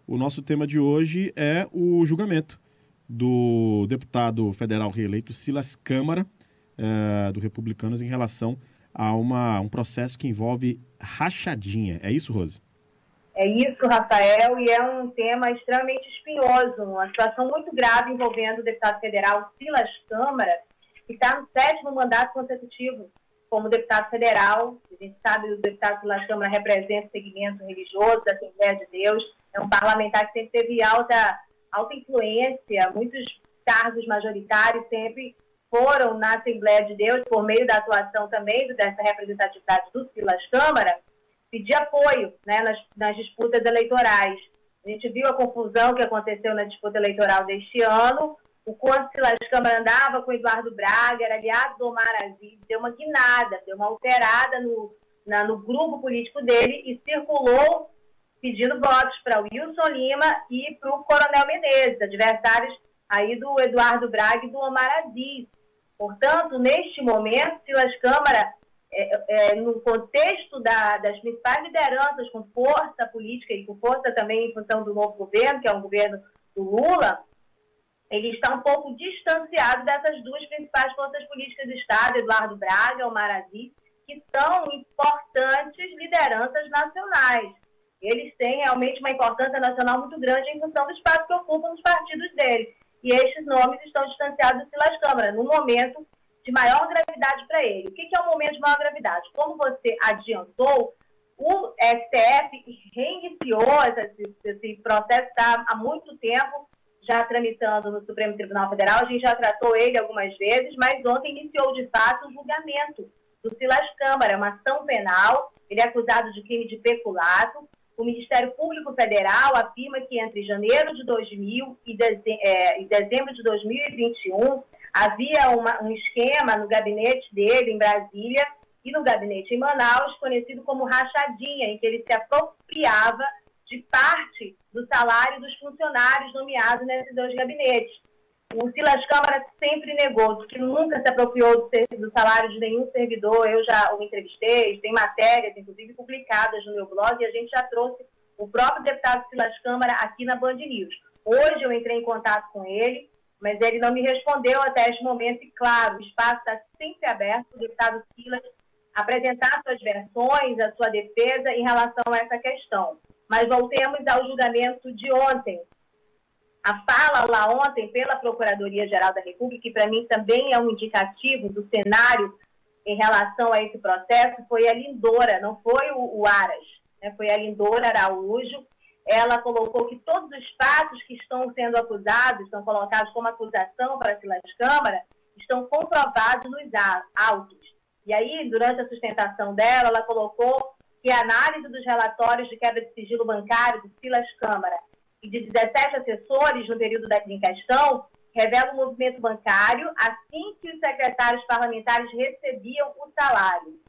O nosso tema de hoje é o julgamento do deputado federal reeleito Silas Câmara, do Republicanos, em relação a um processo que envolve rachadinha. É isso, Rose? É isso, Rafael, e é um tema extremamente espinhoso, uma situação muito grave envolvendo o deputado federal Silas Câmara, que está no 7º mandato consecutivo como deputado federal. A gente sabe que o deputado Silas Câmara representa o segmento religioso da Assembleia de Deus, é um parlamentar que sempre teve alta influência, muitos cargos majoritários sempre foram na Assembleia de Deus, por meio da atuação também dessa representatividade do Silas Câmara, pedir apoio, né, nas disputas eleitorais. A gente viu a confusão que aconteceu na disputa eleitoral deste ano, o quanto Silas Câmara andava com Eduardo Braga, era aliado do Omar Aziz, deu uma guinada, deu uma alterada no grupo político dele e circulou pedindo votos para o Wilson Lima e para o Coronel Menezes, adversários aí do Eduardo Braga e do Omar Aziz. Portanto, neste momento, Silas Câmara, no contexto das principais lideranças com força política e com força também em função do novo governo, que é o governo do Lula, ele está um pouco distanciado dessas duas principais forças políticas do Estado, Eduardo Braga e Omar Aziz, que são importantes lideranças nacionais. Eles têm realmente uma importância nacional muito grande em função do espaço que ocupam nos partidos deles. E estes nomes estão distanciados do Silas Câmara, no momento de maior gravidade para ele. O que é o momento de maior gravidade? Como você adiantou, o STF reiniciou esse processo, está há muito tempo já tramitando no Supremo Tribunal Federal. A gente já tratou ele algumas vezes, mas ontem iniciou de fato o julgamento do Silas Câmara, uma ação penal. Ele é acusado de crime de peculato. O Ministério Público Federal afirma que entre janeiro de 2000 e dezembro de 2021 havia um esquema no gabinete dele em Brasília e no gabinete em Manaus, conhecido como rachadinha, em que ele se apropriava de parte do salário dos funcionários nomeados nesses dois gabinetes. O Silas Câmara sempre negou, que nunca se apropriou do salário de nenhum servidor. Eu já o entrevistei, tem matérias, inclusive, publicadas no meu blog, e a gente já trouxe o próprio deputado Silas Câmara aqui na Band News. Hoje eu entrei em contato com ele, mas ele não me respondeu até este momento, e claro, o espaço está sempre aberto para o deputado Silas apresentar suas versões, a sua defesa em relação a essa questão. Mas voltemos ao julgamento de ontem. A fala lá ontem pela Procuradoria-Geral da República, que para mim também é um indicativo do cenário em relação a esse processo, foi a Lindora, não foi o Aras, né? Foi a Lindora Araújo. Ela colocou que todos os fatos que estão sendo acusados, estão colocados como acusação para Silas Câmara, estão comprovados nos autos. E aí, durante a sustentação dela, ela colocou que a análise dos relatórios de quebra de sigilo bancário do Silas Câmara e de 17 assessores no período em questão revela o movimento bancário assim que os secretários parlamentares recebiam o salário.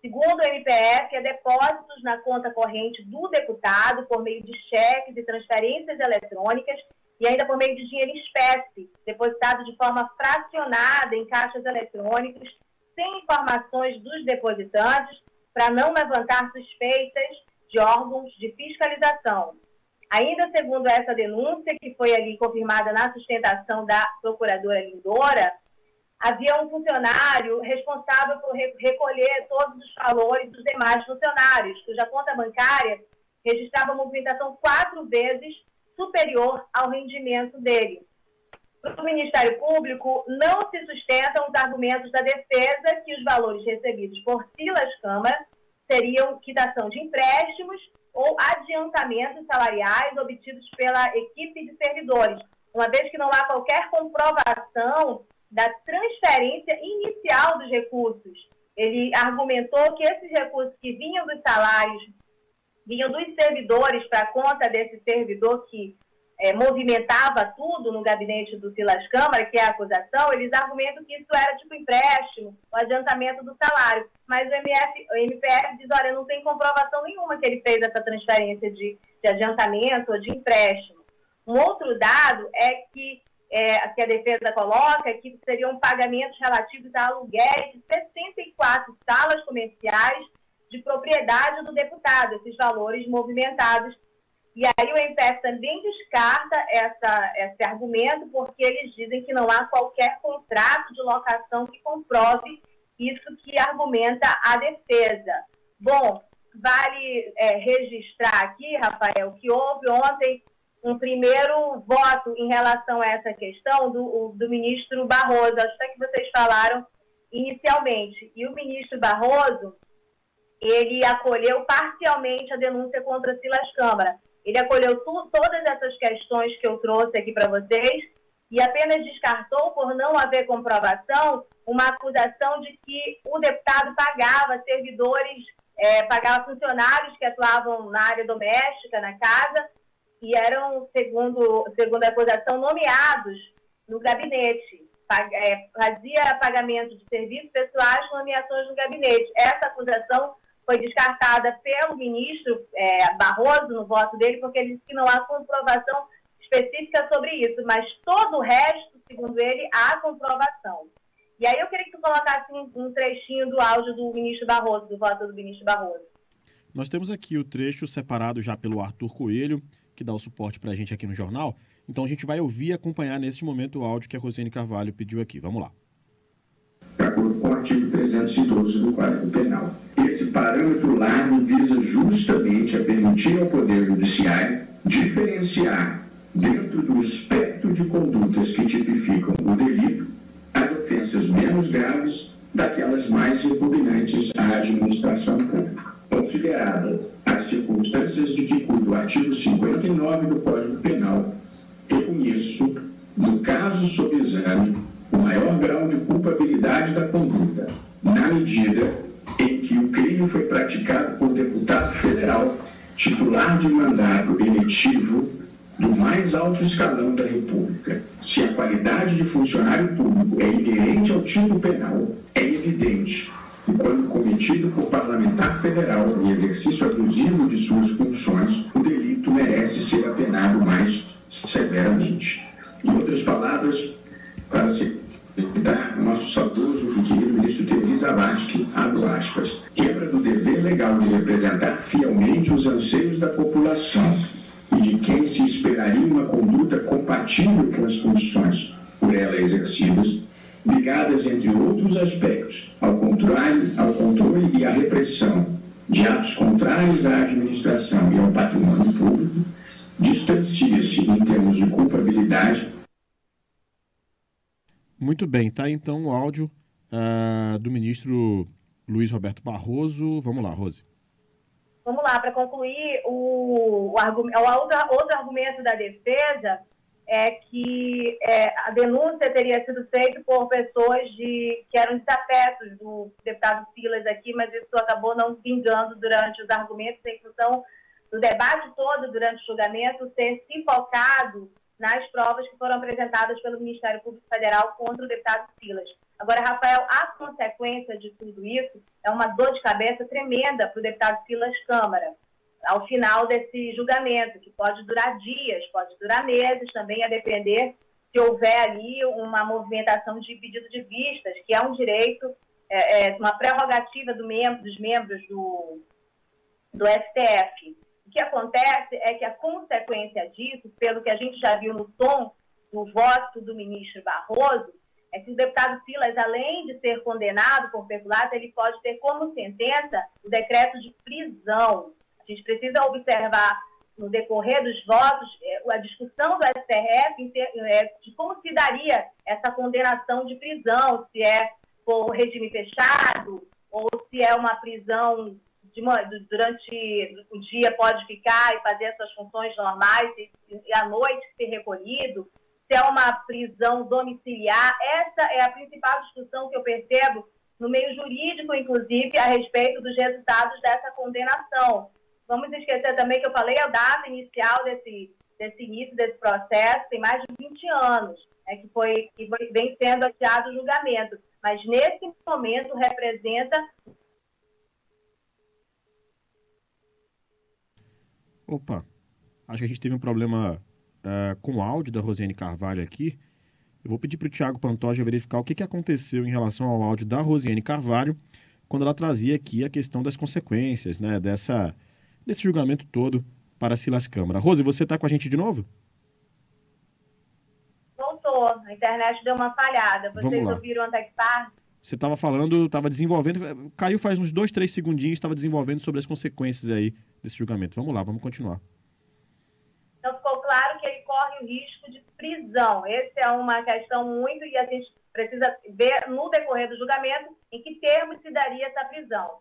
Segundo o MPF, depósitos na conta corrente do deputado por meio de cheques e transferências eletrônicas e ainda por meio de dinheiro em espécie, depositado de forma fracionada em caixas eletrônicos, sem informações dos depositantes, para não levantar suspeitas de órgãos de fiscalização. Ainda segundo essa denúncia, que foi ali confirmada na sustentação da procuradora Lindora, havia um funcionário responsável por recolher todos os valores dos demais funcionários, cuja conta bancária registrava movimentação 4 vezes superior ao rendimento dele. Para o Ministério Público, não se sustentam os argumentos da defesa que os valores recebidos por Silas Câmara seriam quitação de empréstimos ou adiantamentos salariais obtidos pela equipe de servidores, uma vez que não há qualquer comprovação da transferência inicial dos recursos. Ele argumentou que esses recursos que vinham dos salários, vinham dos servidores para a conta desse servidor que movimentava tudo no gabinete do Silas Câmara, que é a acusação, eles argumentam que isso era tipo empréstimo, o adiantamento do salário. Mas o MPF diz, olha, não tem comprovação nenhuma que ele fez essa transferência de adiantamento ou de empréstimo. Um outro dado é que a defesa coloca que seriam pagamentos relativos a aluguéis de 64 salas comerciais de propriedade do deputado, esses valores movimentados E aí o MPF também descarta esse argumento, porque eles dizem que não há qualquer contrato de locação que comprove isso que argumenta a defesa. Bom, vale registrar aqui, Rafael, que houve ontem um primeiro voto em relação a essa questão do ministro Barroso, acho até que vocês falaram inicialmente. E o ministro Barroso, ele acolheu parcialmente a denúncia contra Silas Câmara. Ele acolheu todas essas questões que eu trouxe aqui para vocês e apenas descartou, por não haver comprovação, uma acusação de que o deputado pagava servidores, pagava funcionários que atuavam na área doméstica, na casa, e eram, segundo a acusação, nomeados no gabinete. Fazia pagamento de serviços pessoais com nomeações no gabinete. Essa acusação foi descartada pelo ministro Barroso no voto dele, porque ele disse que não há comprovação específica sobre isso, mas todo o resto, segundo ele, há comprovação. E aí eu queria que tu colocasse um trechinho do áudio do ministro Barroso, do voto do ministro Barroso. Nós temos aqui o trecho separado já pelo Arthur Coelho, que dá o suporte para a gente aqui no jornal. Então a gente vai ouvir e acompanhar neste momento o áudio que a Rosiane Carvalho pediu aqui. Vamos lá. De acordo com o artigo 312 do Código Penal. Esse parâmetro largo visa justamente a permitir ao Poder Judiciário diferenciar, dentro do espectro de condutas que tipificam o delito, as ofensas menos graves daquelas mais repugnantes à administração pública, consideradas as circunstâncias de que cuida o artigo 59 do Código Penal. Reconheço, no caso sob exame, o maior grau de culpabilidade da conduta, na medida em que o crime foi praticado por deputado federal, titular de mandato eletivo do mais alto escalão da República. Se a qualidade de funcionário público é inerente ao tipo penal, é evidente que, quando cometido por parlamentar federal em exercício abusivo de suas funções, o delito merece ser apenado mais severamente. Em outras palavras, para citar o nosso saudoso e querido ministro Teori Zavascki, abro aspas, quebra do dever legal de representar fielmente os anseios da população e de quem se esperaria uma conduta compatível com as funções por ela exercidas, ligadas, entre outros aspectos, ao controle e à repressão de atos contrários à administração e ao patrimônio público, distancia-se em termos de culpabilidade. Muito bem, tá então o áudio do ministro Luiz Roberto Barroso. Vamos lá, Rose. Vamos lá, para concluir, outro argumento da defesa é que a denúncia teria sido feita por pessoas que eram desafetos do deputado Silas aqui, mas isso acabou não vingando durante os argumentos, em função do debate todo durante o julgamento ter se focado nas provas que foram apresentadas pelo Ministério Público Federal contra o deputado Silas. Agora, Rafael, a consequência de tudo isso é uma dor de cabeça tremenda para o deputado Silas Câmara, ao final desse julgamento, que pode durar dias, pode durar meses também, a depender se houver ali uma movimentação de pedido de vistas, que é um direito, uma prerrogativa dos membros do STF. O que acontece é que a consequência disso, pelo que a gente já viu no tom do voto do ministro Barroso, é que o deputado Silas, além de ser condenado por peculato, ele pode ter como sentença o decreto de prisão. A gente precisa observar, no decorrer dos votos, a discussão do STF de como se daria essa condenação de prisão, se é por regime fechado ou se é uma prisão durante o dia pode ficar e fazer as suas funções normais e à noite ser recolhido, se é uma prisão domiciliar. Essa é a principal discussão que eu percebo no meio jurídico, inclusive, a respeito dos resultados dessa condenação. Vamos esquecer também que eu falei a data inicial desse início desse processo, tem mais de 20 anos, que vem sendo adiado o julgamento. Mas, nesse momento, representa... Opa, acho que a gente teve um problema com o áudio da Rosiane Carvalho aqui. Eu vou pedir para o Thiago Pantoja verificar o que aconteceu em relação ao áudio da Rosiane Carvalho, quando ela trazia aqui a questão das consequências, né, desse julgamento todo para Silas Câmara. Rose, você está com a gente de novo? Voltou, a internet deu uma falhada. Vamos Vocês lá. ouviram até que parte? Você estava falando, estava desenvolvendo, caiu faz uns 2, 3 segundinhos, estava desenvolvendo sobre as consequências aí desse julgamento. Vamos lá, vamos continuar. Então ficou claro que ele corre o risco de prisão. Essa é uma questão muito, e a gente precisa ver no decorrer do julgamento em que termos se daria essa prisão.